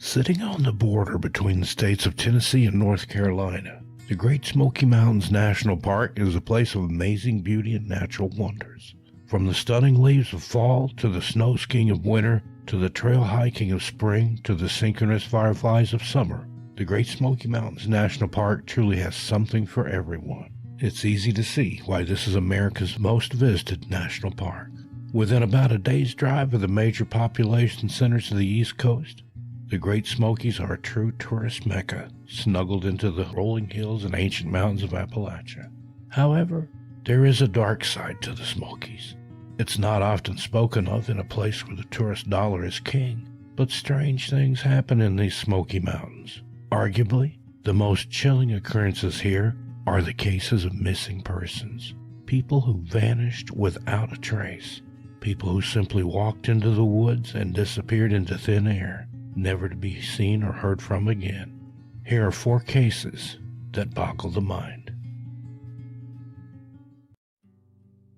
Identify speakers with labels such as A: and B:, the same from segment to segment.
A: Sitting on the border between the states of Tennessee and North Carolina, the Great Smoky Mountains National Park is a place of amazing beauty and natural wonders. From the stunning leaves of fall to the snow skiing of winter to the trail hiking of spring to the synchronous fireflies of summer, the Great Smoky Mountains National Park truly has something for everyone. It's easy to see why this is America's most visited national park. Within about a day's drive of the major population centers of the East Coast, the Great Smokies are a true tourist mecca, snuggled into the rolling hills and ancient mountains of Appalachia. However, there is a dark side to the Smokies. It's not often spoken of in a place where the tourist dollar is king, but strange things happen in these Smoky Mountains. Arguably, the most chilling occurrences here are the cases of missing persons, people who vanished without a trace, people who simply walked into the woods and disappeared into thin air, never to be seen or heard from again. Here are 4 cases that boggle the mind.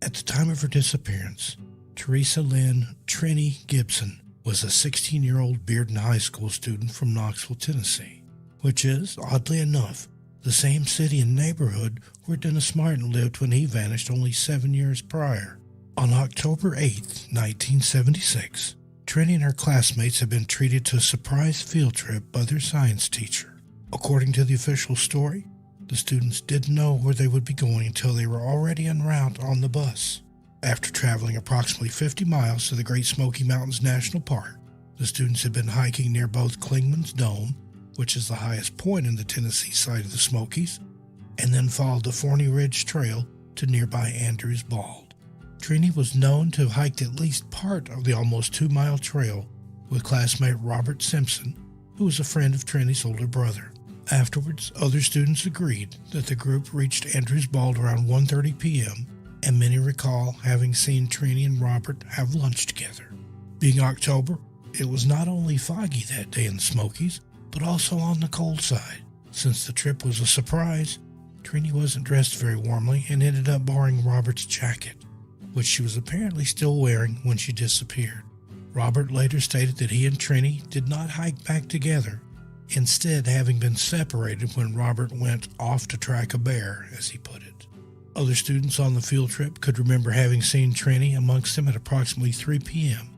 A: At the time of her disappearance, Teresa Lynn Trenny Gibson was a 16-year-old Bearden High School student from Knoxville, Tennessee, which is, oddly enough, the same city and neighborhood where Dennis Martin lived when he vanished only 7 years prior. On October 8, 1976, Trenny and her classmates had been treated to a surprise field trip by their science teacher. According to the official story, the students didn't know where they would be going until they were already en route on the bus. After traveling approximately 50 miles to the Great Smoky Mountains National Park, the students had been hiking near both Clingman's Dome, which is the highest point in the Tennessee side of the Smokies, and then followed the Forney Ridge Trail to nearby Andrews Bald. Trenny was known to have hiked at least part of the almost 2-mile trail with classmate Robert Simpson, who was a friend of Trenny's older brother. Afterwards, other students agreed that the group reached Andrews Bald around 1:30 p.m., and many recall having seen Trenny and Robert have lunch together. Being October, it was not only foggy that day in the Smokies, but also on the cold side. Since the trip was a surprise, Trenny wasn't dressed very warmly and ended up borrowing Robert's jacket, which she was apparently still wearing when she disappeared. Robert later stated that he and Trenny did not hike back together, instead having been separated when Robert went off to track a bear, as he put it. Other students on the field trip could remember having seen Trenny amongst them at approximately 3 p.m.,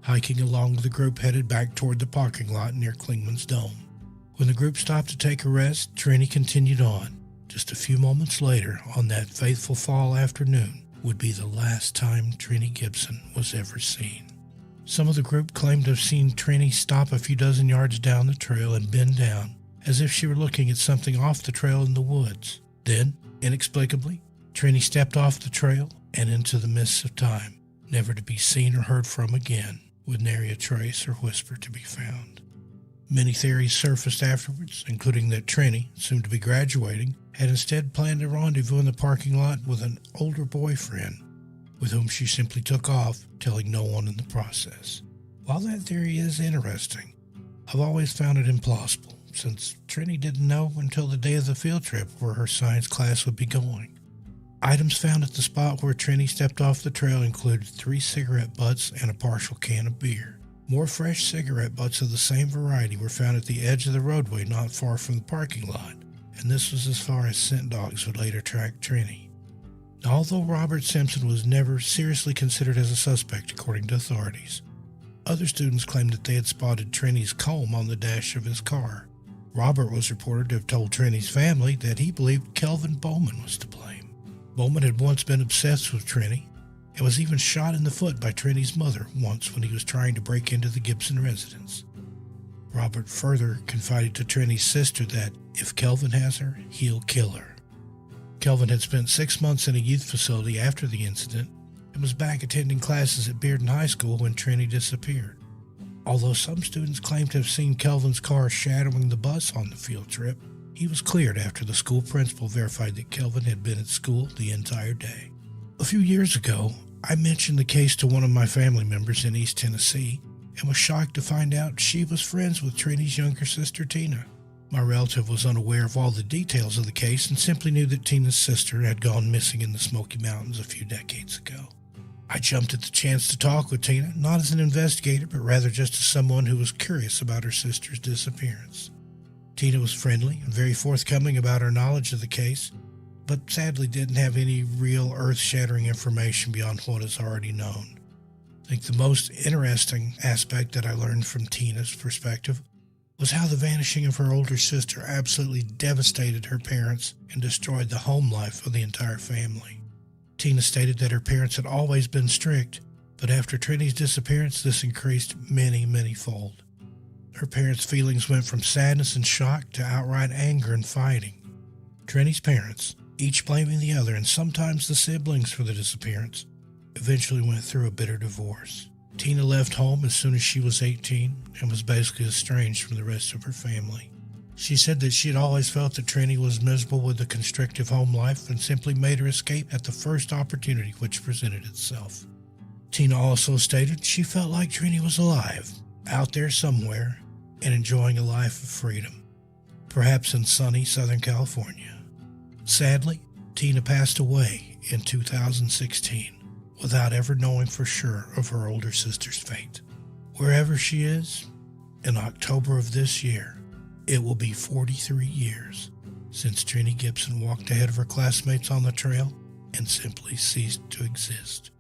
A: hiking along with the group headed back toward the parking lot near Clingman's Dome. When the group stopped to take a rest, Trenny continued on. Just a few moments later, on that fateful fall afternoon, would be the last time Trenny Gibson was ever seen. Some of the group claimed to have seen Trenny stop a few dozen yards down the trail and bend down, as if she were looking at something off the trail in the woods. Then, inexplicably, Trenny stepped off the trail and into the mists of time, never to be seen or heard from again, with nary a trace or whisper to be found. Many theories surfaced afterwards, including that Trenny, soon to be graduating, had instead planned a rendezvous in the parking lot with an older boyfriend, with whom she simply took off, telling no one in the process. While that theory is interesting, I've always found it implausible, since Trenny didn't know until the day of the field trip where her science class would be going. Items found at the spot where Trenny stepped off the trail included 3 cigarette butts and a partial can of beer. More fresh cigarette butts of the same variety were found at the edge of the roadway not far from the parking lot, and this was as far as scent dogs would later track Trenny. Now, although Robert Simpson was never seriously considered as a suspect according to authorities, other students claimed that they had spotted Trenny's comb on the dash of his car. Robert was reported to have told Trenny's family that he believed Kelvin Bowman was to blame. Bowman had once been obsessed with Trenny and was even shot in the foot by Trenny's mother once when he was trying to break into the Gibson residence. Robert further confided to Trenny's sister that if Kelvin has her, he'll kill her. Kelvin had spent 6 months in a youth facility after the incident and was back attending classes at Bearden High School when Trenny disappeared. Although some students claimed to have seen Kelvin's car shadowing the bus on the field trip, he was cleared after the school principal verified that Kelvin had been at school the entire day. A few years ago, I mentioned the case to one of my family members in East Tennessee and was shocked to find out she was friends with Trenny's younger sister, Tina. My relative was unaware of all the details of the case and simply knew that Tina's sister had gone missing in the Smoky Mountains a few decades ago. I jumped at the chance to talk with Tina, not as an investigator, but rather just as someone who was curious about her sister's disappearance. Tina was friendly and very forthcoming about her knowledge of the case, but sadly didn't have any real earth-shattering information beyond what is already known. I think the most interesting aspect that I learned from Tina's perspective was how the vanishing of her older sister absolutely devastated her parents and destroyed the home life of the entire family. Tina stated that her parents had always been strict, but after Trenny's disappearance, this increased many-fold. Her parents' feelings went from sadness and shock to outright anger and fighting. Trenny's parents, each blaming the other and sometimes the siblings for the disappearance, eventually went through a bitter divorce. Tina left home as soon as she was 18 and was basically estranged from the rest of her family. She said that she had always felt that Trenny was miserable with the constrictive home life and simply made her escape at the first opportunity which presented itself. Tina also stated she felt like Trenny was alive, out there somewhere, and enjoying a life of freedom, perhaps in sunny Southern California. Sadly, Tina passed away in 2016 without ever knowing for sure of her older sister's fate. Wherever she is, in October of this year, it will be 43 years since Trenny Gibson walked ahead of her classmates on the trail and simply ceased to exist.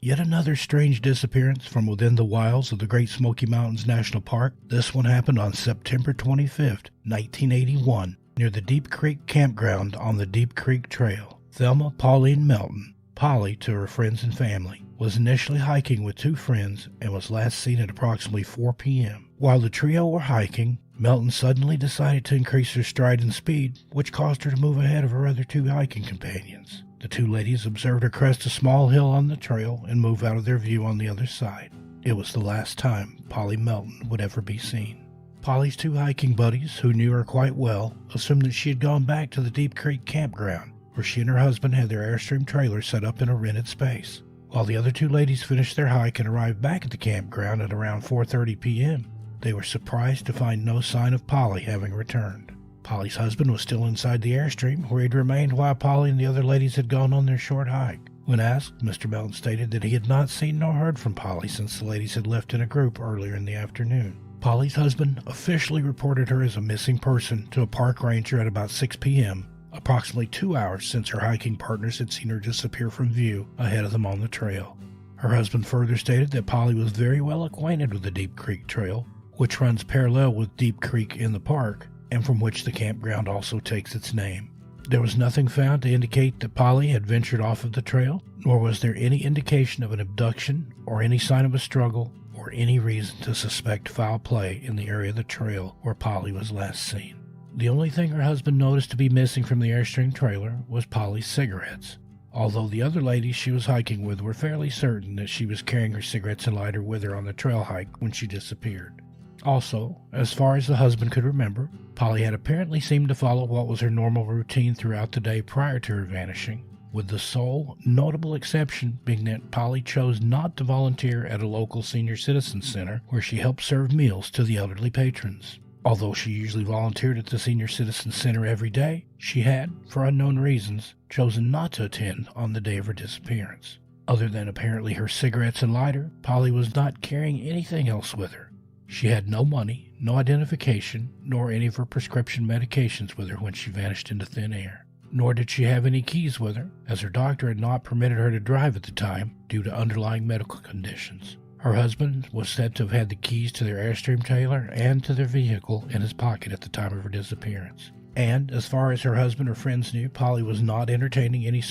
A: Yet another strange disappearance from within the wilds of the Great Smoky Mountains National Park. This one happened on September 25th, 1981, near the Deep Creek Campground on the Deep Creek Trail. Thelma Pauline Melton, Polly to her friends and family, was initially hiking with two friends and was last seen at approximately 4 p.m. While the trio were hiking, Melton suddenly decided to increase her stride and speed, which caused her to move ahead of her other two hiking companions. The two ladies observed her crest a small hill on the trail and move out of their view on the other side. It was the last time Polly Melton would ever be seen. Polly's two hiking buddies, who knew her quite well, assumed that she had gone back to the Deep Creek campground, where she and her husband had their Airstream trailer set up in a rented space. While the other two ladies finished their hike and arrived back at the campground at around 4:30 p.m., they were surprised to find no sign of Polly having returned. Polly's husband was still inside the Airstream, where he'd remained while Polly and the other ladies had gone on their short hike. When asked, Mr. Melton stated that he had not seen nor heard from Polly since the ladies had left in a group earlier in the afternoon. Polly's husband officially reported her as a missing person to a park ranger at about 6 p.m., approximately 2 hours since her hiking partners had seen her disappear from view ahead of them on the trail. Her husband further stated that Polly was very well acquainted with the Deep Creek Trail, which runs parallel with Deep Creek in the park, and from which the campground also takes its name. There was nothing found to indicate that Polly had ventured off of the trail, nor was there any indication of an abduction or any sign of a struggle or any reason to suspect foul play in the area of the trail where Polly was last seen. The only thing her husband noticed to be missing from the Airstream trailer was Polly's cigarettes, although the other ladies she was hiking with were fairly certain that she was carrying her cigarettes and lighter with her on the trail hike when she disappeared. Also, as far as the husband could remember, Polly had apparently seemed to follow what was her normal routine throughout the day prior to her vanishing, with the sole notable exception being that Polly chose not to volunteer at a local senior citizen center where she helped serve meals to the elderly patrons. Although she usually volunteered at the senior citizen center every day, she had, for unknown reasons, chosen not to attend on the day of her disappearance. Other than apparently her cigarettes and lighter, Polly was not carrying anything else with her. She had no money, no identification, nor any of her prescription medications with her when she vanished into thin air. Nor did she have any keys with her, as her doctor had not permitted her to drive at the time due to underlying medical conditions. Her husband was said to have had the keys to their Airstream trailer and to their vehicle in his pocket at the time of her disappearance. And, as far as her husband or friends knew, Polly was not entertaining any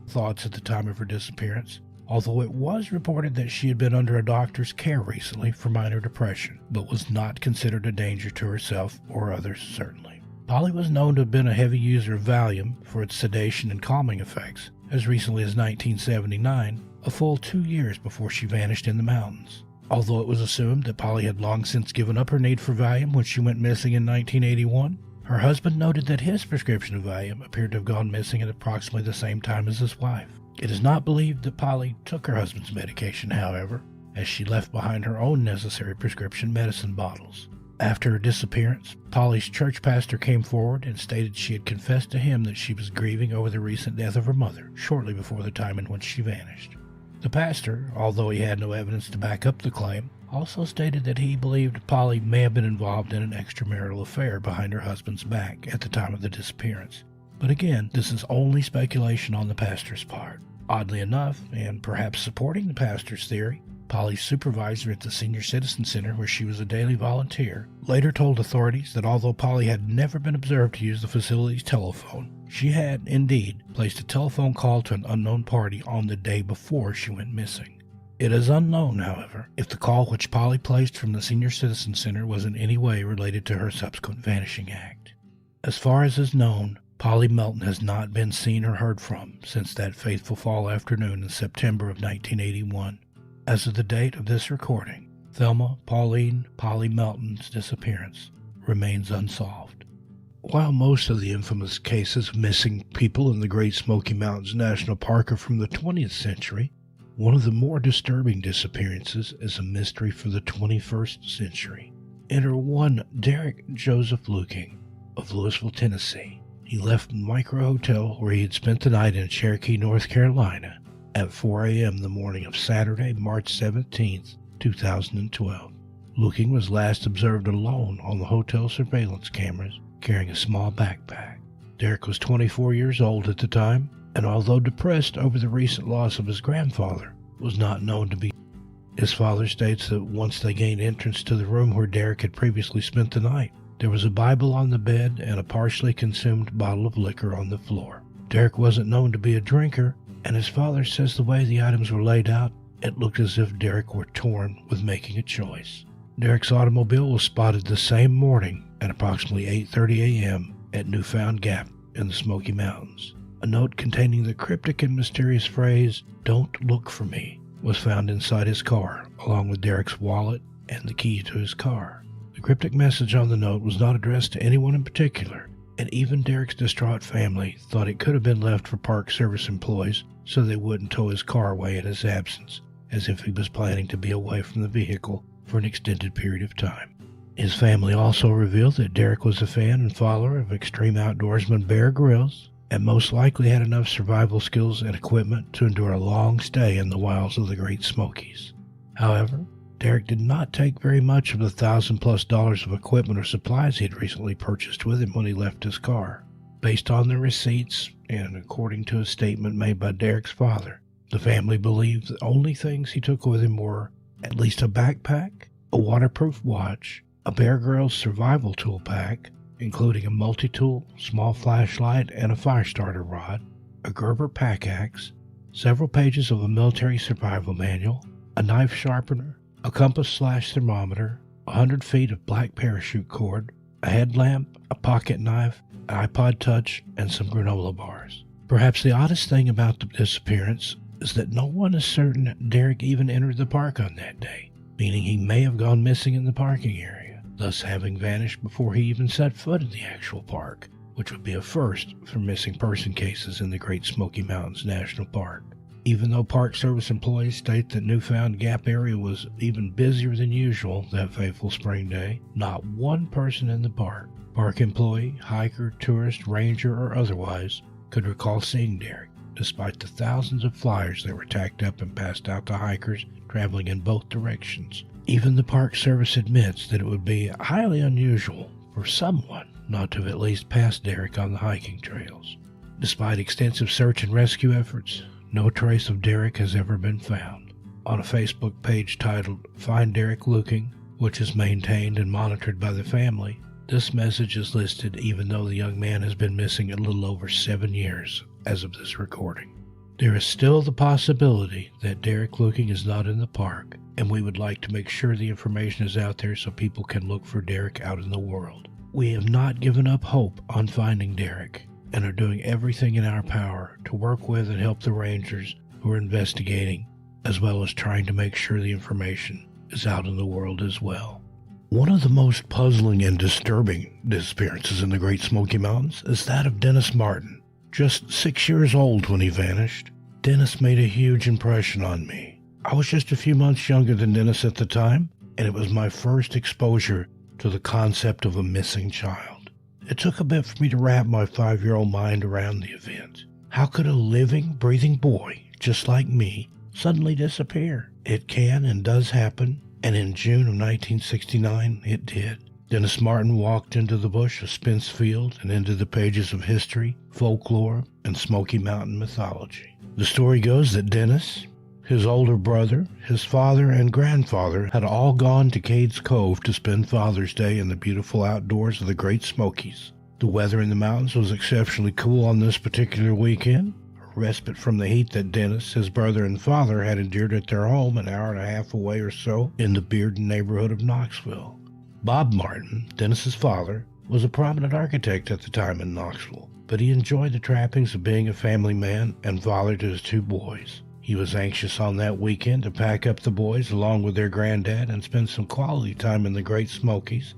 A: thoughts at the time of her disappearance, although it was reported that she had been under a doctor's care recently for minor depression, but was not considered a danger to herself or others, certainly. Polly was known to have been a heavy user of Valium for its sedation and calming effects, as recently as 1979, a full 2 years before she vanished in the mountains. Although it was assumed that Polly had long since given up her need for Valium when she went missing in 1981, her husband noted that his prescription of Valium appeared to have gone missing at approximately the same time as his wife. It is not believed that Polly took her husband's medication, however, as she left behind her own necessary prescription medicine bottles. After her disappearance, Polly's church pastor came forward and stated she had confessed to him that she was grieving over the recent death of her mother shortly before the time in which she vanished. The pastor, although he had no evidence to back up the claim, also stated that he believed Polly may have been involved in an extramarital affair behind her husband's back at the time of the disappearance. But again, this is only speculation on the pastor's part. Oddly enough, and perhaps supporting the pastor's theory, Polly's supervisor at the Senior Citizen Center, where she was a daily volunteer, later told authorities that although Polly had never been observed to use the facility's telephone, she had, indeed, placed a telephone call to an unknown party on the day before she went missing. It is unknown, however, if the call which Polly placed from the Senior Citizen Center was in any way related to her subsequent vanishing act. As far as is known, Polly Melton has not been seen or heard from since that fateful fall afternoon in September of 1981. As of the date of this recording, Thelma Pauline Polly Melton's disappearance remains unsolved. While most of the infamous cases of missing people in the Great Smoky Mountains National Park are from the 20th century, one of the more disturbing disappearances is a mystery for the 21st century. Enter one Derek Joseph Luking of Louisville, Tennessee. He left the micro hotel where he had spent the night in Cherokee, North Carolina, at 4 a.m. the morning of Saturday, March 17, 2012. Luking was last observed alone on the hotel surveillance cameras, carrying a small backpack. Derek was 24 years old at the time, and although depressed over the recent loss of his grandfather, was not known to be. His father states that once they gained entrance to the room where Derek had previously spent the night, there was a Bible on the bed and a partially consumed bottle of liquor on the floor. Derek wasn't known to be a drinker, and his father says the way the items were laid out, it looked as if Derek were torn with making a choice. Derek's automobile was spotted the same morning at approximately 8:30 a.m. at Newfound Gap in the Smoky Mountains. A note containing the cryptic and mysterious phrase, "Don't look for me," was found inside his car, along with Derek's wallet and the key to his car. The cryptic message on the note was not addressed to anyone in particular, and even Derek's distraught family thought it could have been left for Park Service employees so they wouldn't tow his car away in his absence, as if he was planning to be away from the vehicle for an extended period of time. His family also revealed that Derek was a fan and follower of extreme outdoorsman Bear Grylls, and most likely had enough survival skills and equipment to endure a long stay in the wilds of the Great Smokies. However, Derek did not take very much of the $1,000+ of equipment or supplies he had recently purchased with him when he left his car. Based on the receipts, and according to a statement made by Derek's father, the family believed the only things he took with him were at least a backpack, a waterproof watch, a Bear Grylls survival tool pack, including a multi-tool, small flashlight, and a fire starter rod, a Gerber pack axe, several pages of a military survival manual, a knife sharpener, a compass/thermometer, 100 feet of black parachute cord, a headlamp, a pocket knife, an iPod Touch, and some granola bars. Perhaps the oddest thing about the disappearance is that no one is certain Derek even entered the park on that day, meaning he may have gone missing in the parking area, thus having vanished before he even set foot in the actual park, which would be a first for missing person cases in the Great Smoky Mountains National Park. Even though Park Service employees state that Newfound Gap area was even busier than usual that fateful spring day, not one person in the park, park employee, hiker, tourist, ranger, or otherwise, could recall seeing Derek, despite the thousands of flyers that were tacked up and passed out to hikers traveling in both directions. Even the Park Service admits that it would be highly unusual for someone not to have at least passed Derek on the hiking trails. Despite extensive search and rescue efforts, no trace of Derek has ever been found. On a Facebook page titled Find Derek Luking, which is maintained and monitored by the family, this message is listed even though the young man has been missing a little over 7 years as of this recording. There is still the possibility that Derek Luking is not in the park, and we would like to make sure the information is out there so people can look for Derek out in the world. We have not given up hope on finding Derek, and are doing everything in our power to work with and help the rangers who are investigating, as well as trying to make sure the information is out in the world as well. One of the most puzzling and disturbing disappearances in the Great Smoky Mountains is that of Dennis Martin. Just 6 years old when he vanished, Dennis made a huge impression on me. I was just a few months younger than Dennis at the time, and it was my first exposure to the concept of a missing child. It took a bit for me to wrap my 5-year-old mind around the event. How could a living, breathing boy, just like me, suddenly disappear. It can and does happen, and in June of 1969, it did. Dennis Martin walked into the bush of Spence Field and into the pages of history, folklore, and Smoky Mountain mythology. The story goes that Dennis, his older brother, his father, and grandfather had all gone to Cades Cove to spend Father's Day in the beautiful outdoors of the Great Smokies. The weather in the mountains was exceptionally cool on this particular weekend, a respite from the heat that Dennis, his brother, and father had endured at their home an hour and a half away or so in the Bearden neighborhood of Knoxville. Bob Martin, Dennis's father, was a prominent architect at the time in Knoxville, but he enjoyed the trappings of being a family man and father to his two boys. He was anxious on that weekend to pack up the boys along with their granddad and spend some quality time in the Great Smokies,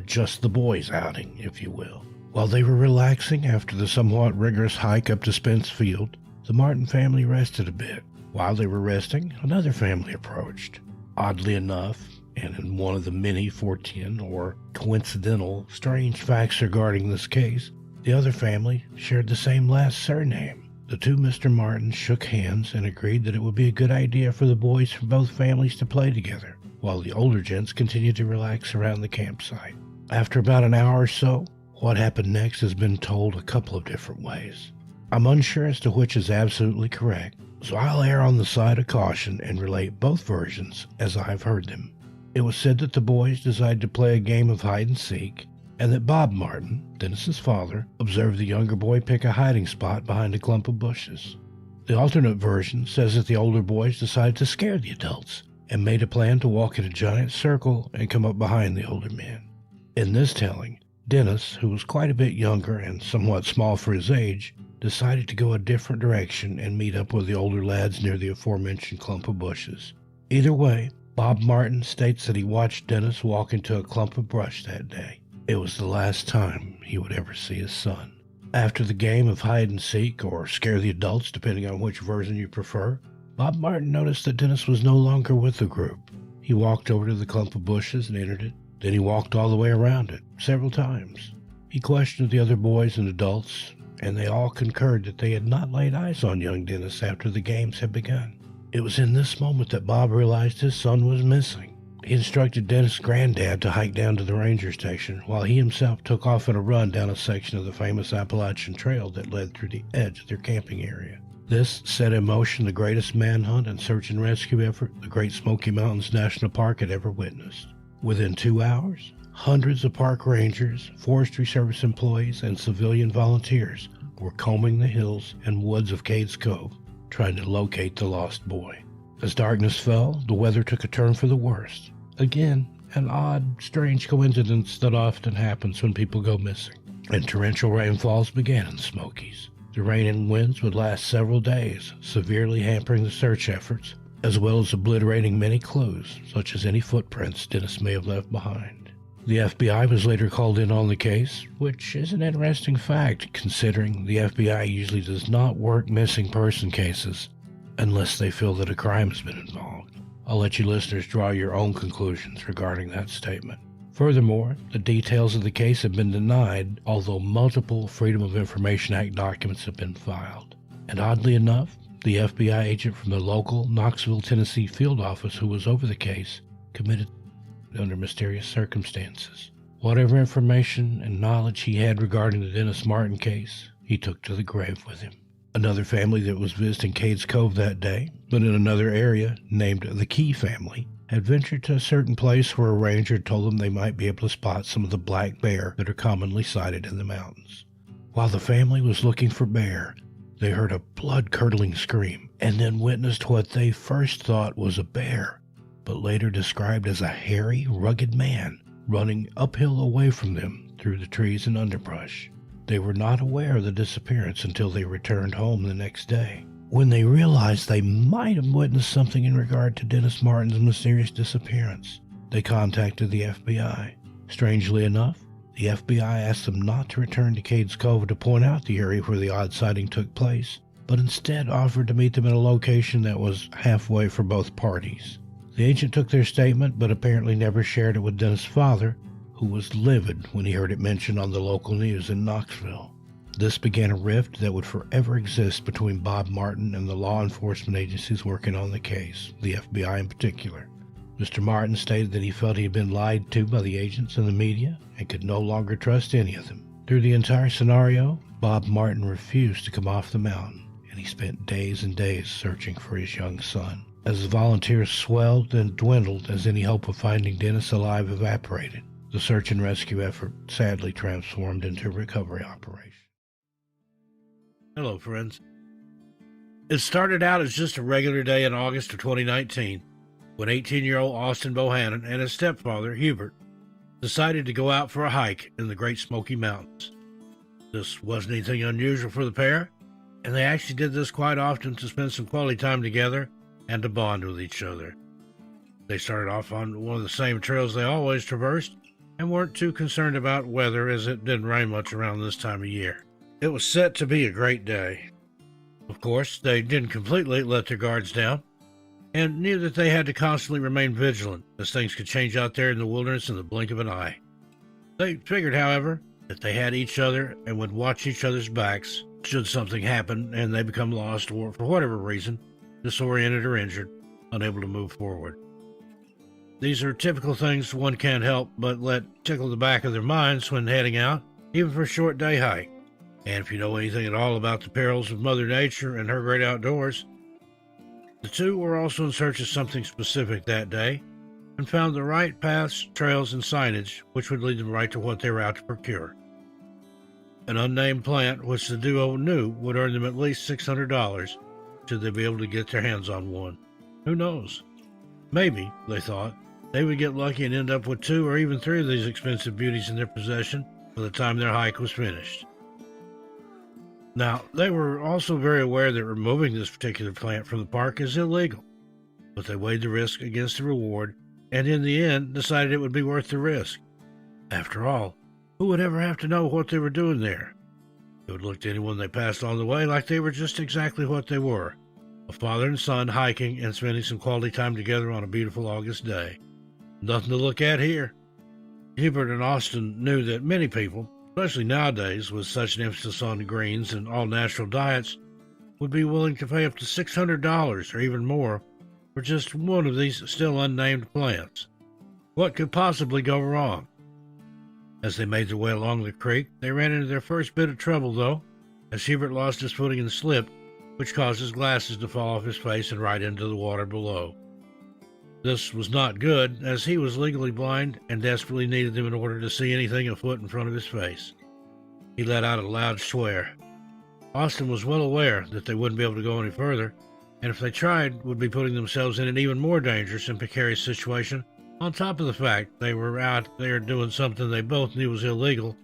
A: just the boys outing, if you will. While they were relaxing after the somewhat rigorous hike up to Spence Field, the Martin family rested a bit. While they were resting, another family approached. Oddly enough, and in one of the many fortean or coincidental strange facts regarding this case, the other family shared the same last surname. The two Mr. Martins shook hands and agreed that it would be a good idea for the boys from both families to play together, while the older gents continued to relax around the campsite. After about an hour or so, what happened next has been told a couple of different ways. I'm unsure as to which is absolutely correct, so I'll err on the side of caution and relate both versions as I've heard them. It was said that the boys decided to play a game of hide-and-seek, and that Bob Martin, Dennis's father, observed the younger boy pick a hiding spot behind a clump of bushes. The alternate version says that the older boys decided to scare the adults and made a plan to walk in a giant circle and come up behind the older men. In this telling, Dennis, who was quite a bit younger and somewhat small for his age, decided to go a different direction and meet up with the older lads near the aforementioned clump of bushes. Either way, Bob Martin states that he watched Dennis walk into a clump of brush that day. It was the last time he would ever see his son. After the game of hide-and-seek, or scare the adults, depending on which version you prefer, Bob Martin noticed that Dennis was no longer with the group. He walked over to the clump of bushes and entered it. Then he walked all the way around it, several times. He questioned the other boys and adults, and they all concurred that they had not laid eyes on young Dennis after the games had begun. It was in this moment that Bob realized his son was missing. He instructed Dennis' granddad to hike down to the ranger station, while he himself took off on a run down a section of the famous Appalachian Trail that led through the edge of their camping area. This set in motion the greatest manhunt and search and rescue effort the Great Smoky Mountains National Park had ever witnessed. Within 2 hours, hundreds of park rangers, Forestry Service employees, and civilian volunteers were combing the hills and woods of Cades Cove, trying to locate the lost boy. As darkness fell, the weather took a turn for the worst. Again, an odd, strange coincidence that often happens when people go missing. And torrential rainfalls began in the Smokies. The rain and winds would last several days, severely hampering the search efforts, as well as obliterating many clues, such as any footprints Dennis may have left behind. The FBI was later called in on the case, which is an interesting fact considering the FBI usually does not work missing person cases unless they feel that a crime has been involved. I'll let you listeners draw your own conclusions regarding that statement. Furthermore, the details of the case have been denied, although multiple Freedom of Information Act documents have been filed. And oddly enough, the FBI agent from the local Knoxville, Tennessee field office who was over the case committed under mysterious circumstances. Whatever information and knowledge he had regarding the Dennis Martin case, he took to the grave with him. Another family that was visiting Cades Cove that day, but in another area named the Key family, had ventured to a certain place where a ranger told them they might be able to spot some of the black bear that are commonly sighted in the mountains. While the family was looking for bear, they heard a blood-curdling scream and then witnessed what they first thought was a bear, but later described as a hairy, rugged man running uphill away from them through the trees and underbrush. They were not aware of the disappearance until they returned home the next day, when they realized they might have witnessed something in regard to Dennis Martin's mysterious disappearance. They contacted the FBI. Strangely enough, the FBI asked them not to return to Cades Cove to point out the area where the odd sighting took place, but instead offered to meet them at a location that was halfway for both parties. The agent took their statement, but apparently never shared it with Dennis' father, who was livid when he heard it mentioned on the local news in Knoxville. This began a rift that would forever exist between Bob Martin and the law enforcement agencies working on the case, the FBI in particular. Mr. Martin stated that he felt he had been lied to by the agents and the media and could no longer trust any of them. Through the entire scenario, Bob Martin refused to come off the mountain, and he spent days and days searching for his young son. As the volunteers swelled and dwindled as any hope of finding Dennis alive evaporated, the search and rescue effort sadly transformed into a recovery operation. Hello, friends. It started out as just a regular day in August of 2019 when 18-year-old Austin Bohannan and his stepfather, Hubert, decided to go out for a hike in the Great Smoky Mountains. This wasn't anything unusual for the pair, and they actually did this quite often to spend some quality time together and to bond with each other. They started off on one of the same trails they always traversed and weren't too concerned about weather as it didn't rain much around this time of year. It was set to be a great day. Of course, they didn't completely let their guards down, and knew that they had to constantly remain vigilant as things could change out there in the wilderness in the blink of an eye. They figured, however, that they had each other and would watch each other's backs should something happen and they become lost or, for whatever reason, disoriented or injured, unable to move forward. These are typical things one can't help but let tickle the back of their minds when heading out, even for a short day hike. And if you know anything at all about the perils of Mother Nature and her great outdoors, the two were also in search of something specific that day and found the right paths, trails, and signage which would lead them right to what they were out to procure. An unnamed plant which the duo knew would earn them at least $600 should they be able to get their hands on one. Who knows? Maybe, they thought, they would get lucky and end up with 2 or even 3 of these expensive beauties in their possession by the time their hike was finished. Now, they were also very aware that removing this particular plant from the park is illegal, but they weighed the risk against the reward and in the end decided it would be worth the risk. After all, who would ever have to know what they were doing there? It would look to anyone they passed on the way like they were just exactly what they were, a father and son hiking and spending some quality time together on a beautiful August day. Nothing to look at here. Hubert and Austin knew that many people, especially nowadays with such an emphasis on greens and all-natural diets, would be willing to pay up to $600 or even more for just one of these still unnamed plants. What could possibly go wrong? As they made their way along the creek, they ran into their first bit of trouble, though, as Hubert lost his footing and slipped, which caused his glasses to fall off his face and right into the water below. This was not good, as he was legally blind and desperately needed them in order to see anything a foot in front of his face. He let out a loud swear. Austin was well aware that they wouldn't be able to go any further, and if they tried, would be putting themselves in an even more dangerous and precarious situation, on top of the fact they were out there doing something they both knew was illegal.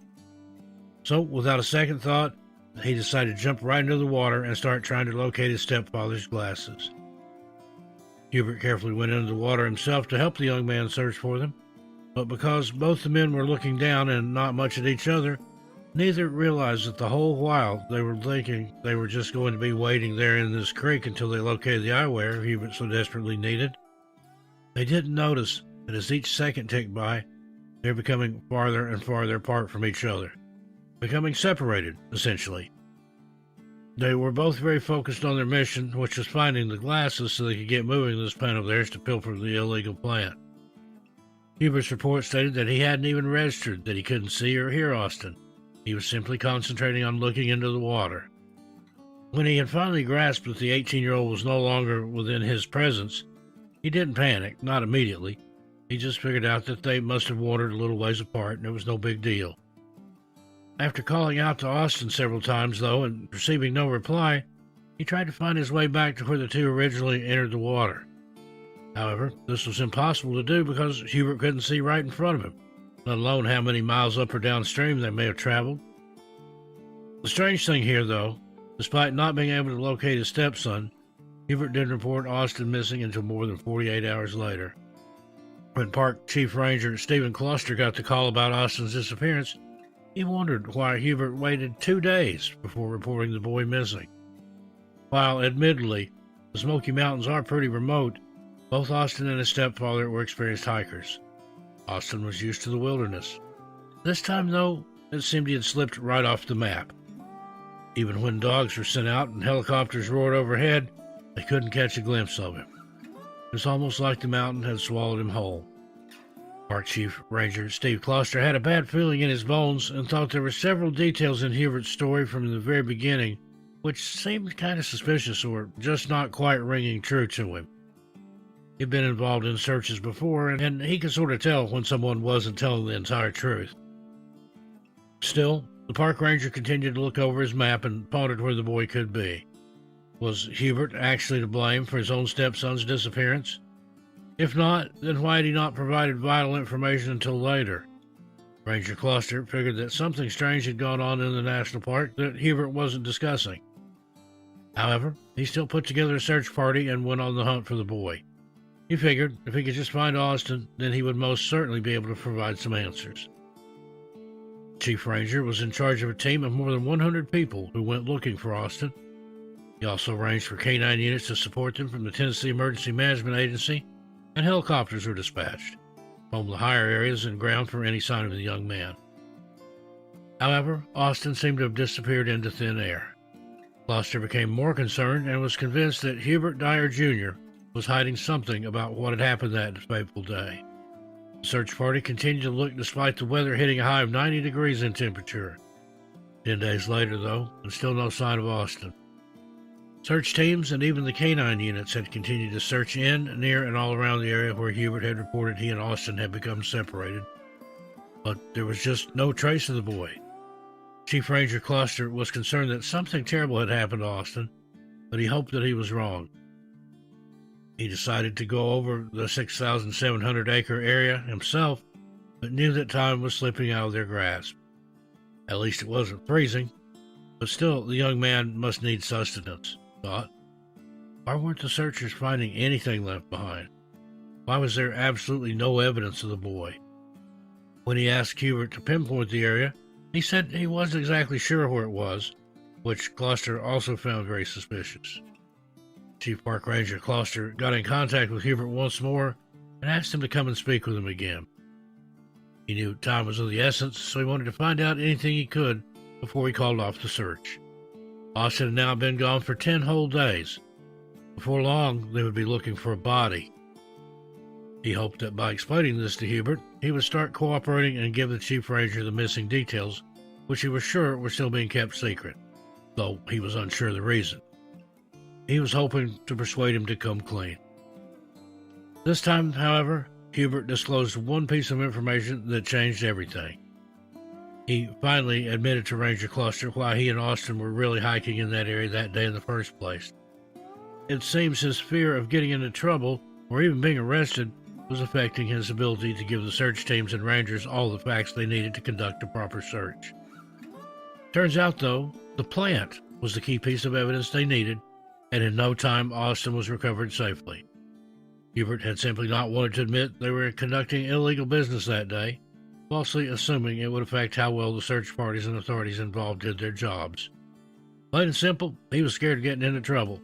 A: So, without a second thought, he decided to jump right into the water and start trying to locate his stepfather's glasses. Hubert carefully went into the water himself to help the young man search for them, but because both the men were looking down and not much at each other, neither realized that the whole while they were thinking they were just going to be waiting there in this creek until they located the eyewear Hubert so desperately needed. They didn't notice that as each second ticked by, they were becoming farther and farther apart from each other, becoming separated, essentially. They were both very focused on their mission, which was finding the glasses so they could get moving this plan of theirs to pilfer the illegal plant. Hubert's report stated that he hadn't even registered that he couldn't see or hear Austin. He was simply concentrating on looking into the water. When he had finally grasped that the 18-year-old was no longer within his presence, he didn't panic, not immediately. He just figured out that they must have wandered a little ways apart and it was no big deal. After calling out to Austin several times, though, and receiving no reply, he tried to find his way back to where the two originally entered the water. However, this was impossible to do because Hubert couldn't see right in front of him, let alone how many miles up or downstream they may have traveled. The strange thing here, though, despite not being able to locate his stepson, Hubert didn't report Austin missing until more than 48 hours later. When Park Chief Ranger Stephen Cluster got the call about Austin's disappearance, he wondered why Hubert waited 2 days before reporting the boy missing. While, admittedly, the Smoky Mountains are pretty remote, both Austin and his stepfather were experienced hikers. Austin was used to the wilderness. This time, though, it seemed he had slipped right off the map.
B: Even when dogs were sent out and helicopters roared overhead, they couldn't catch a glimpse of him. It was almost like the mountain had swallowed him whole. Park Chief Ranger Steve Kloster had a bad feeling in his bones and thought there were several details in Hubert's story from the very beginning which seemed kind of suspicious or just not quite ringing true to him. He'd been involved in searches before, and he could sort of tell when someone wasn't telling the entire truth. Still, the park ranger continued to look over his map and pondered where the boy could be. Was Hubert actually to blame for his own stepson's disappearance? If not, then why had he not provided vital information until later? Ranger Kloster figured that something strange had gone on in the national park that Hubert wasn't discussing. However, he still put together a search party and went on the hunt for the boy. He figured if he could just find Austin, then he would most certainly be able to provide some answers. Chief Ranger was in charge of a team of more than 100 people who went looking for Austin. He also arranged for canine units to support them from the Tennessee Emergency Management Agency, and helicopters were dispatched, from the higher areas and ground for any sign of the young man. However, Austin seemed to have disappeared into thin air. Kloster became more concerned and was convinced that Hubert Dyer Jr. was hiding something about what had happened that fateful day. The search party continued to look despite the weather hitting a high of 90 degrees in temperature. 10 days later, though, and still no sign of Austin. Search teams and even the canine units had continued to search in, near, and all around the area where Hubert had reported he and Austin had become separated. But there was just no trace of the boy. Chief Ranger Kloster was concerned that something terrible had happened to Austin, but he hoped that he was wrong. He decided to go over the 6,700-acre area himself, but knew that time was slipping out of their grasp. At least it wasn't freezing, but still the young man must need sustenance. Thought, why weren't the searchers finding anything left behind? Why was there absolutely no evidence of the boy? When he asked Hubert to pinpoint the area, he said he wasn't exactly sure where it was, which Kloster also found very suspicious. Chief Park Ranger Kloster got in contact with Hubert once more and asked him to come and speak with him again. He knew time was of the essence, so he wanted to find out anything he could before he called off the search. Austin had now been gone for 10 whole days. Before long, they would be looking for a body. He hoped that by explaining this to Hubert, he would start cooperating and give the Chief Ranger the missing details, which he was sure were still being kept secret, though he was unsure of the reason. He was hoping to persuade him to come clean. This time, however, Hubert disclosed one piece of information that changed everything. He finally admitted to Ranger Kloster why he and Austin were really hiking in that area that day in the first place. It seems his fear of getting into trouble, or even being arrested, was affecting his ability to give the search teams and rangers all the facts they needed to conduct a proper search. Turns out, though, the plant was the key piece of evidence they needed, and in no time Austin was recovered safely. Hubert had simply not wanted to admit they were conducting illegal business that day, falsely assuming it would affect how well the search parties and authorities involved did their jobs. Plain and simple, he was scared of getting into trouble.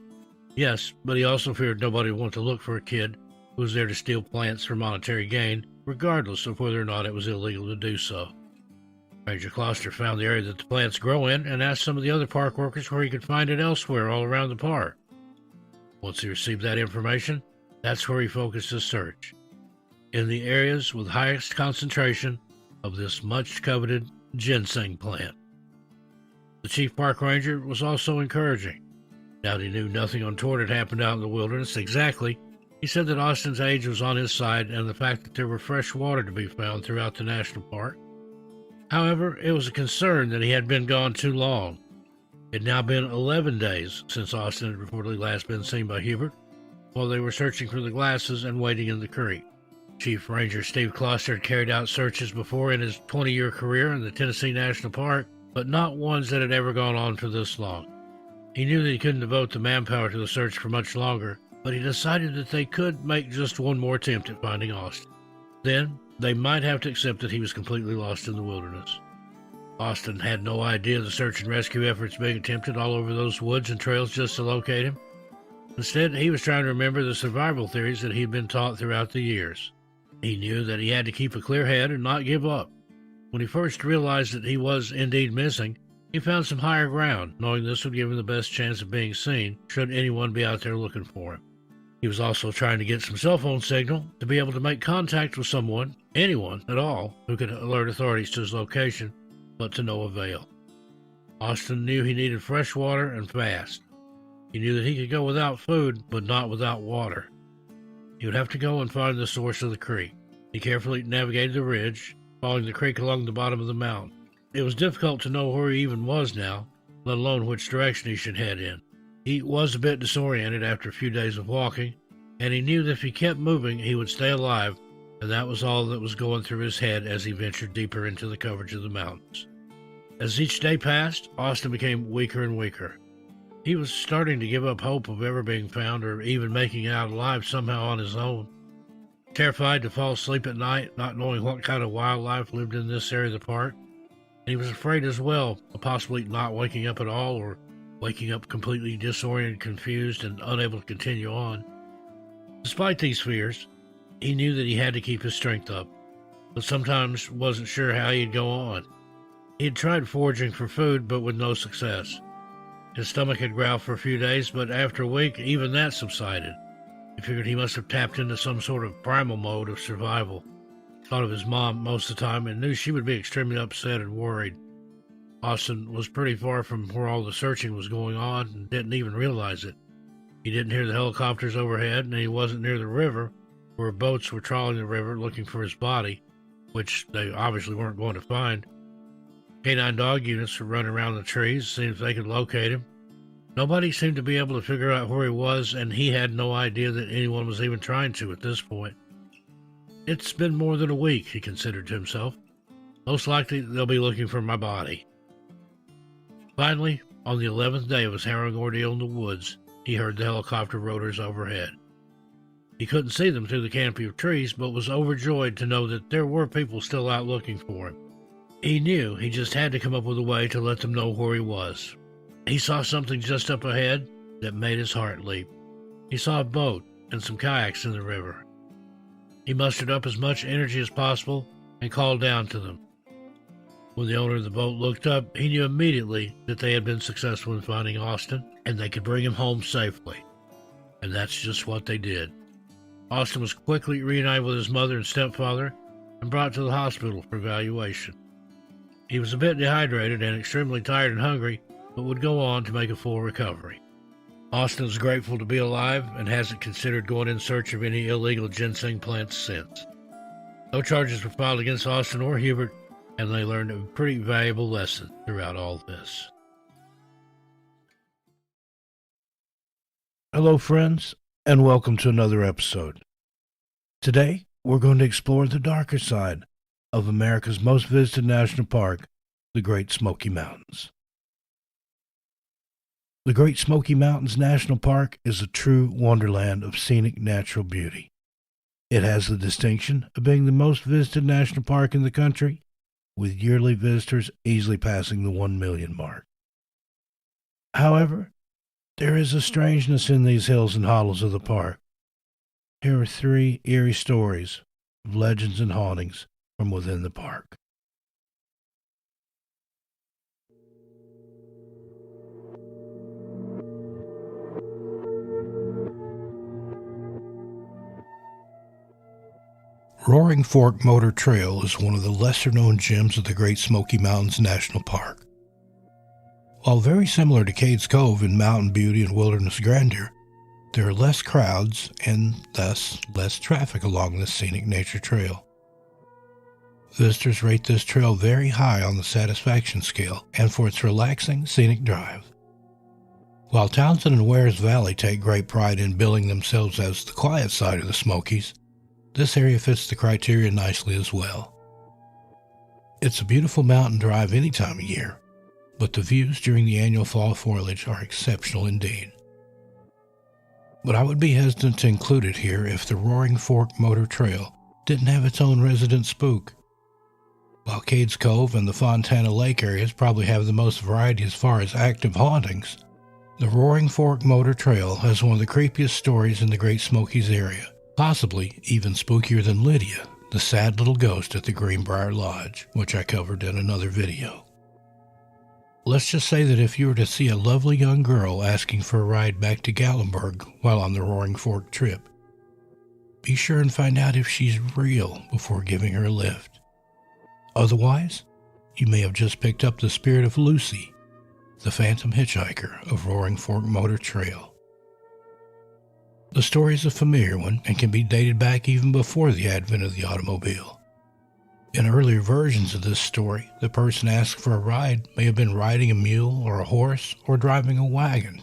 B: Yes, but he also feared nobody would want to look for a kid who was there to steal plants for monetary gain, regardless of whether or not it was illegal to do so. Ranger Kloster found the area that the plants grow in and asked some of the other park workers where he could find it elsewhere all around the park. Once he received that information, that's where he focused his search, in the areas with highest concentration of this much-coveted ginseng plant. The chief park ranger was also encouraging. Now that he knew nothing untoward had happened out in the wilderness exactly, he said that Austin's age was on his side and the fact that there were fresh water to be found throughout the national park. However, it was a concern that he had been gone too long. It had now been 11 days since Austin had reportedly last been seen by Hubert, while they were searching for the glasses and wading in the creek. Chief Ranger Steve Kloster had carried out searches before in his 20-year career in the Tennessee National Park, but not ones that had ever gone on for this long. He knew that he couldn't devote the manpower to the search for much longer, but he decided that they could make just one more attempt at finding Austin. Then, they might have to accept that he was completely lost in the wilderness. Austin had no idea the search and rescue efforts being attempted all over those woods and trails just to locate him. Instead, he was trying to remember the survival theories that he had been taught throughout the years. He knew that he had to keep a clear head and not give up. When he first realized that he was indeed missing, He found some higher ground, knowing this would give him the best chance of being seen should anyone be out there looking for him. He was also trying to get some cell phone signal to be able to make contact with someone, anyone at all, who could alert authorities to his location, but to no avail. Austin knew he needed fresh water and fast. He knew that he could go without food, but not without water. He would have to go and find the source of the creek. He carefully navigated the ridge, following the creek along the bottom of the mountain. It was difficult to know where he even was now, let alone which direction he should head in. He was a bit disoriented after a few days of walking, and he knew that if he kept moving, he would stay alive, and that was all that was going through his head as he ventured deeper into the coverage of the mountains. As each day passed, Austin became weaker and weaker. He was starting to give up hope of ever being found or even making it out alive somehow on his own. Terrified to fall asleep at night, not knowing what kind of wildlife lived in this area of the park, and he was afraid as well of possibly not waking up at all or waking up completely disoriented, confused, and unable to continue on. Despite these fears, he knew that he had to keep his strength up, but sometimes wasn't sure how he'd go on. He had tried foraging for food, but with no success. His stomach had growled for a few days, but after a week, even that subsided. He figured he must have tapped into some sort of primal mode of survival. Thought of his mom most of the time and knew she would be extremely upset and worried. Austin was pretty far from where all the searching was going on and didn't even realize it. He didn't hear the helicopters overhead, and he wasn't near the river, where boats were trawling the river looking for his body, which they obviously weren't going to find. Canine dog units were running around the trees, seeing if they could locate him. Nobody seemed to be able to figure out where he was, and he had no idea that anyone was even trying to at this point. It's been more than a week, he considered to himself. Most likely they'll be looking for my body. Finally, on the 11th day of his harrowing ordeal in the woods, he heard the helicopter rotors overhead. He couldn't see them through the canopy of trees, but was overjoyed to know that there were people still out looking for him. He knew he just had to come up with a way to let them know where he was. He saw something just up ahead that made his heart leap. He saw a boat and some kayaks in the river. He mustered up as much energy as possible and called down to them. When the owner of the boat looked up, he knew immediately that they had been successful in finding Austin, and they could bring him home safely. And that's just what they did. Austin was quickly reunited with his mother and stepfather and brought to the hospital for evaluation. He was a bit dehydrated and extremely tired and hungry, but would go on to make a full recovery. Austin is grateful to be alive and hasn't considered going in search of any illegal ginseng plants since. No charges were filed against Austin or Hubert, and they learned a pretty valuable lesson throughout all this.
A: Hello, friends, and welcome to another episode. Today, we're going to explore the darker side of America's most visited national park, the Great Smoky Mountains. The Great Smoky Mountains National Park is a true wonderland of scenic natural beauty. It has the distinction of being the most visited national park in the country, with yearly visitors easily passing the 1 million mark. However, there is a strangeness in these hills and hollows of the park. Here are 3 eerie stories of legends and hauntings from within the park. Roaring Fork Motor Trail is one of the lesser-known gems of the Great Smoky Mountains National Park. While very similar to Cades Cove in mountain beauty and wilderness grandeur, there are less crowds and thus less traffic along this scenic nature trail. Visitors rate this trail very high on the satisfaction scale and for its relaxing, scenic drive. While Townsend and Wares Valley take great pride in billing themselves as the quiet side of the Smokies, this area fits the criteria nicely as well. It's a beautiful mountain drive any time of year, but the views during the annual fall foliage are exceptional indeed. But I would be hesitant to include it here if the Roaring Fork Motor Trail didn't have its own resident spook. While Cades Cove and the Fontana Lake areas probably have the most variety as far as active hauntings, the Roaring Fork Motor Trail has one of the creepiest stories in the Great Smokies area. Possibly even spookier than Lydia, the sad little ghost at the Greenbrier Lodge, which I covered in another video. Let's just say that if you were to see a lovely young girl asking for a ride back to Gatlinburg while on the Roaring Fork trip, be sure and find out if she's real before giving her a lift. Otherwise, you may have just picked up the spirit of Lucy, the phantom hitchhiker of Roaring Fork Motor Trail. The story is a familiar one and can be dated back even before the advent of the automobile. In earlier versions of this story, the person asked for a ride may have been riding a mule or a horse or driving a wagon.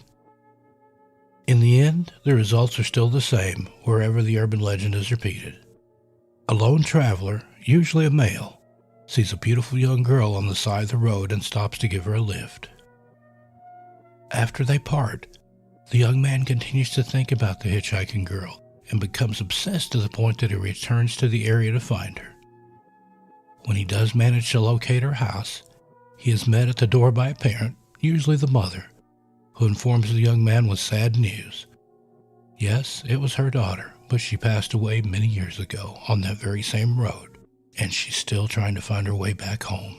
A: In the end, the results are still the same wherever the urban legend is repeated. A lone traveler, usually a male, sees a beautiful young girl on the side of the road and stops to give her a lift. After they part, the young man continues to think about the hitchhiking girl and becomes obsessed to the point that he returns to the area to find her. When he does manage to locate her house, he is met at the door by a parent, usually the mother, who informs the young man with sad news. Yes, it was her daughter, but she passed away many years ago on that very same road, and she's still trying to find her way back home.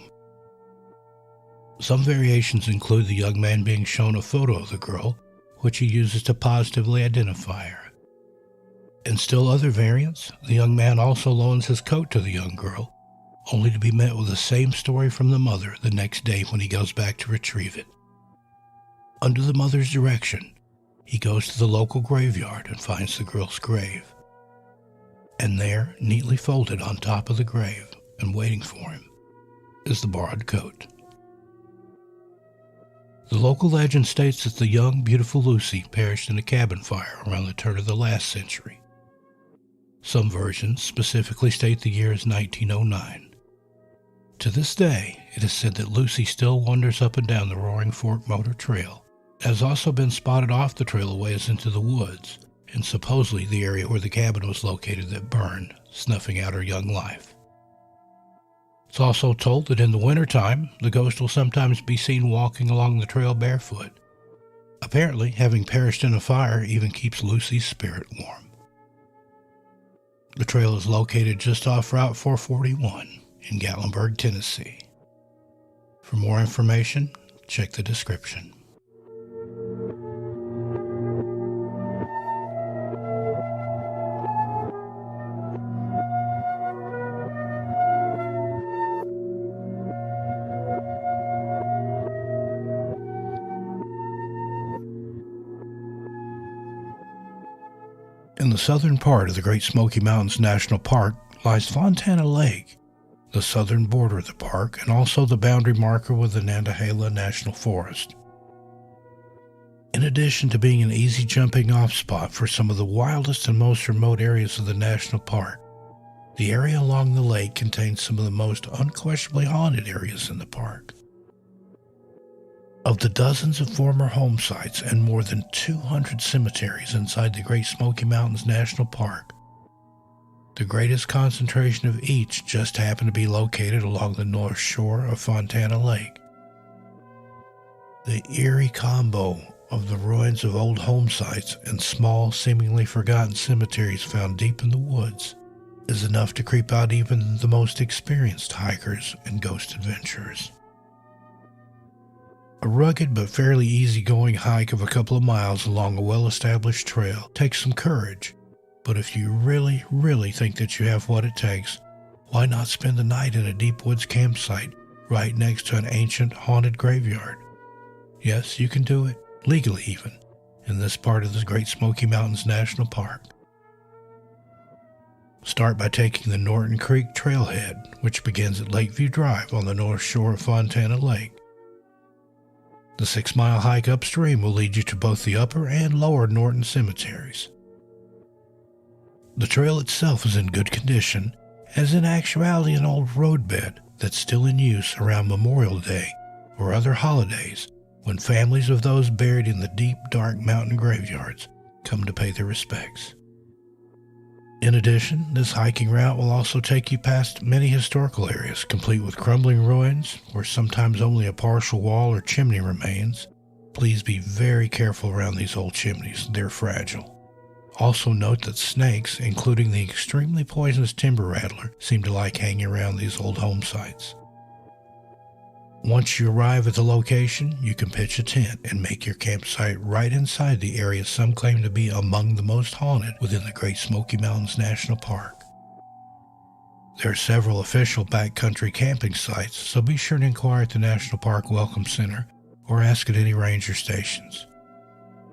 A: Some variations include the young man being shown a photo of the girl, which he uses to positively identify her. In still other variants, the young man also loans his coat to the young girl, only to be met with the same story from the mother the next day when he goes back to retrieve it. Under the mother's direction, he goes to the local graveyard and finds the girl's grave. And there, neatly folded on top of the grave and waiting for him, is the borrowed coat. The local legend states that the young, beautiful Lucy perished in a cabin fire around the turn of the last century. Some versions specifically state the year as 1909. To this day, it is said that Lucy still wanders up and down the Roaring Fork Motor Trail. It has also been spotted off the trail a ways into the woods, and supposedly the area where the cabin was located that burned, snuffing out her young life. It's also told that in the wintertime, the ghost will sometimes be seen walking along the trail barefoot. Apparently, having perished in a fire even keeps Lucy's spirit warm. The trail is located just off Route 441 in Gatlinburg, Tennessee. For more information, check the description. In the southern part of the Great Smoky Mountains National Park lies Fontana Lake, the southern border of the park and also the boundary marker with the Nantahala National Forest. In addition to being an easy jumping-off spot for some of the wildest and most remote areas of the national park, the area along the lake contains some of the most unquestionably haunted areas in the park. Of the dozens of former home sites and more than 200 cemeteries inside the Great Smoky Mountains National Park, the greatest concentration of each just happened to be located along the north shore of Fontana Lake. The eerie combo of the ruins of old home sites and small, seemingly forgotten cemeteries found deep in the woods is enough to creep out even the most experienced hikers and ghost adventurers. A rugged but fairly easygoing hike of a couple of miles along a well-established trail takes some courage, but if you really, really think that you have what it takes, why not spend the night in a deep woods campsite right next to an ancient haunted graveyard? Yes, you can do it, legally even, in this part of the Great Smoky Mountains National Park. Start by taking the Norton Creek trailhead, which begins at Lakeview Drive on the north shore of Fontana Lake. The 6-mile hike upstream will lead you to both the upper and lower Norton cemeteries. The trail itself is in good condition, as in actuality an old roadbed that's still in use around Memorial Day or other holidays when families of those buried in the deep, dark mountain graveyards come to pay their respects. In addition, this hiking route will also take you past many historical areas, complete with crumbling ruins, where sometimes only a partial wall or chimney remains. Please be very careful around these old chimneys, they're fragile. Also note that snakes, including the extremely poisonous timber rattler, seem to like hanging around these old home sites. Once you arrive at the location, you can pitch a tent and make your campsite right inside the area some claim to be among the most haunted within the Great Smoky Mountains National Park. There are several official backcountry camping sites, so be sure to inquire at the National Park Welcome Center or ask at any ranger stations.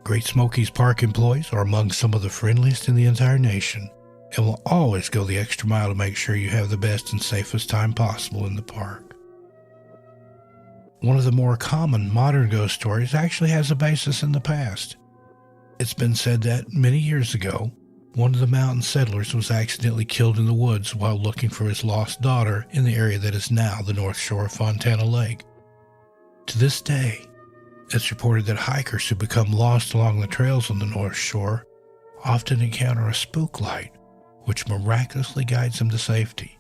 A: Great Smokies Park employees are among some of the friendliest in the entire nation and will always go the extra mile to make sure you have the best and safest time possible in the park. One of the more common modern ghost stories actually has a basis in the past. It's been said that many years ago, one of the mountain settlers was accidentally killed in the woods while looking for his lost daughter in the area that is now the north shore of Fontana Lake. To this day, it's reported that hikers who become lost along the trails on the north shore often encounter a spook light, which miraculously guides them to safety.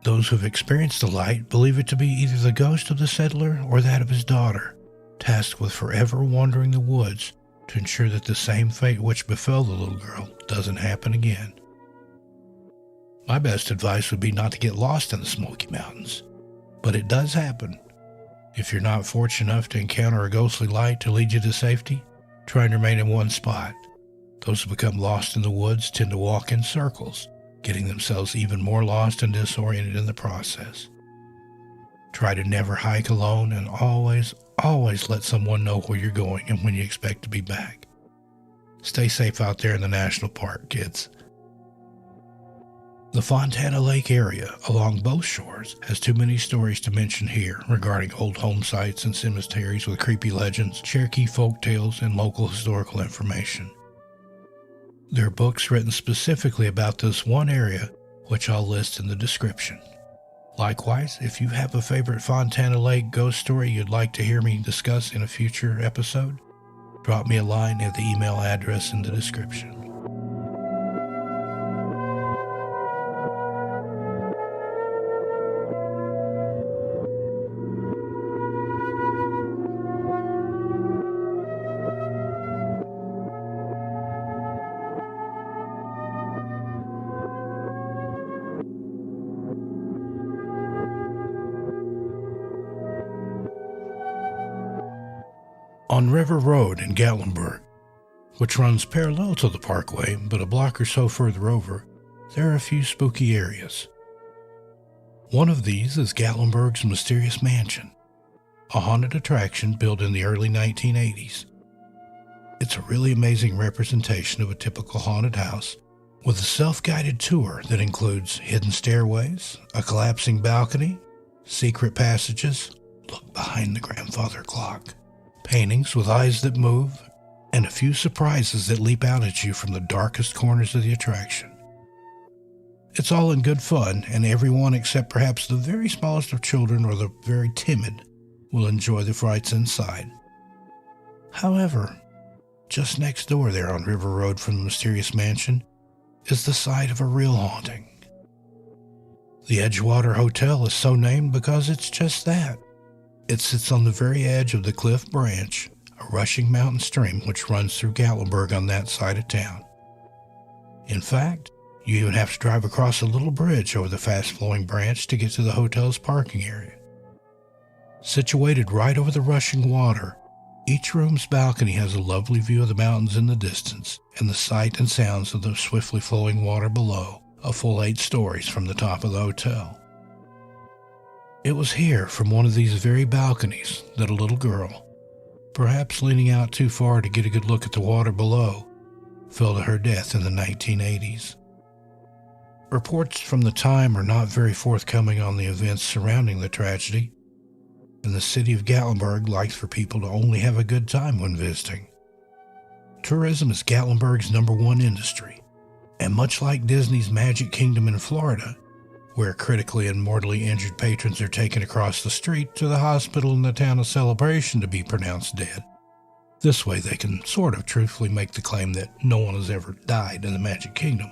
A: Those who have experienced the light believe it to be either the ghost of the settler or that of his daughter, tasked with forever wandering the woods to ensure that the same fate which befell the little girl doesn't happen again. My best advice would be not to get lost in the Smoky Mountains, but it does happen. If you're not fortunate enough to encounter a ghostly light to lead you to safety, try and remain in one spot. Those who become lost in the woods tend to walk in circles, getting themselves even more lost and disoriented in the process. Try to never hike alone and always let someone know where you're going and when you expect to be back. Stay safe out there in the national park, kids. The Fontana Lake area along both shores has too many stories to mention here regarding old home sites and cemeteries with creepy legends, Cherokee folk tales, and local historical information. There are books written specifically about this one area, which I'll list in the description. Likewise, if you have a favorite Fontana Lake ghost story you'd like to hear me discuss in a future episode, drop me a line at the email address in the description. On River Road in Gatlinburg, which runs parallel to the parkway but a block or so further over, there are a few spooky areas. One of these is Gatlinburg's Mysterious Mansion, a haunted attraction built in the early 1980s. It's a really amazing representation of a typical haunted house, with a self-guided tour that includes hidden stairways, a collapsing balcony, secret passages, look behind the grandfather clock, paintings with eyes that move, and a few surprises that leap out at you from the darkest corners of the attraction. It's all in good fun, and everyone except perhaps the very smallest of children or the very timid will enjoy the frights inside. However, just next door there on River Road from the Mysterious Mansion is the site of a real haunting. The Edgewater Hotel is so named because it's just that. It sits on the very edge of the Cliff Branch, a rushing mountain stream which runs through Gatlinburg on that side of town. In fact, you even have to drive across a little bridge over the fast-flowing branch to get to the hotel's parking area. Situated right over the rushing water, each room's balcony has a lovely view of the mountains in the distance and the sight and sounds of the swiftly flowing water below, a full 8 stories from the top of the hotel. It was here, from one of these very balconies, that a little girl, perhaps leaning out too far to get a good look at the water below, fell to her death in the 1980s. Reports from the time are not very forthcoming on the events surrounding the tragedy, and the city of Gatlinburg likes for people to only have a good time when visiting. Tourism is Gatlinburg's #1 industry, and much like Disney's Magic Kingdom in Florida, where critically and mortally injured patrons are taken across the street to the hospital in the town of Celebration to be pronounced dead. This way they can sort of truthfully make the claim that no one has ever died in the Magic Kingdom,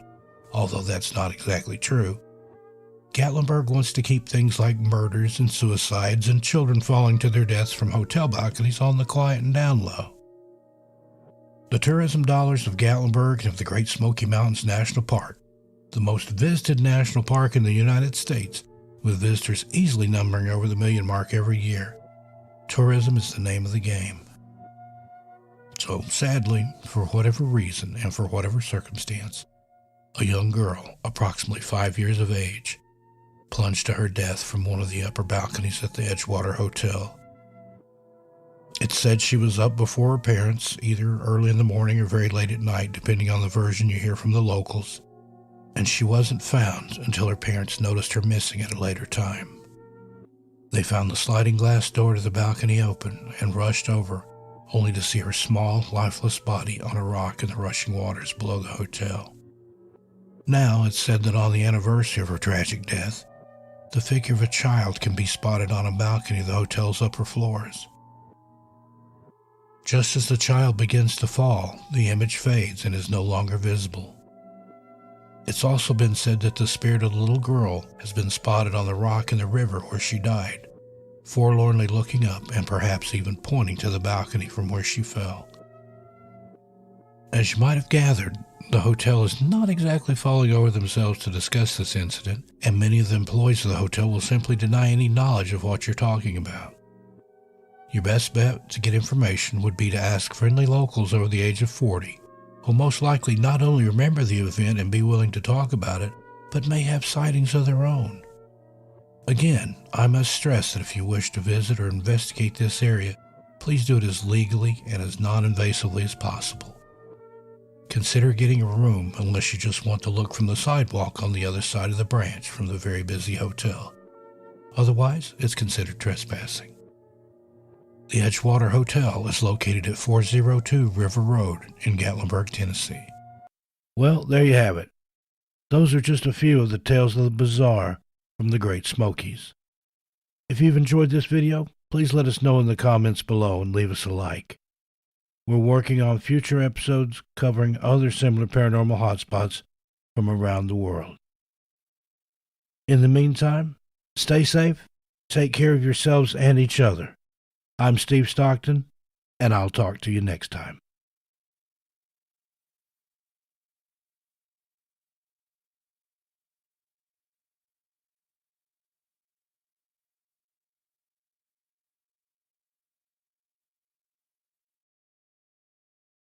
A: although that's not exactly true. Gatlinburg wants to keep things like murders and suicides and children falling to their deaths from hotel balconies on the quiet and down low. The tourism dollars of Gatlinburg and of the Great Smoky Mountains National Park, the most visited national park in the United States, with visitors easily numbering over the million mark every year. Tourism is the name of the game. So, sadly, for whatever reason and for whatever circumstance, a young girl, approximately 5 years of age, plunged to her death from one of the upper balconies at the Edgewater Hotel. It's said she was up before her parents, either early in the morning or very late at night, depending on the version you hear from the locals, and she wasn't found until her parents noticed her missing at a later time. They found the sliding glass door to the balcony open and rushed over, only to see her small, lifeless body on a rock in the rushing waters below the hotel. Now it's said that on the anniversary of her tragic death, the figure of a child can be spotted on a balcony of the hotel's upper floors. Just as the child begins to fall, the image fades and is no longer visible. It's also been said that the spirit of the little girl has been spotted on the rock in the river where she died, forlornly looking up and perhaps even pointing to the balcony from where she fell. As you might have gathered, the hotel is not exactly falling over themselves to discuss this incident, and many of the employees of the hotel will simply deny any knowledge of what you're talking about. Your best bet to get information would be to ask friendly locals over the age of 40, who most likely not only remember the event and be willing to talk about it, but may have sightings of their own. Again, I must stress that if you wish to visit or investigate this area, please do it as legally and as non-invasively as possible. Consider getting a room unless you just want to look from the sidewalk on the other side of the branch from the very busy hotel. Otherwise, it's considered trespassing. The Edgewater Hotel is located at 402 River Road in Gatlinburg, Tennessee.
B: Well, there you have it. Those are just a few of the tales of the bizarre from the Great Smokies. If you've enjoyed this video, please let us know in the comments below and leave us a like. We're working on future episodes covering other similar paranormal hotspots from around the world. In the meantime, stay safe, take care of yourselves and each other. I'm Steve Stockton, and I'll talk to you next time.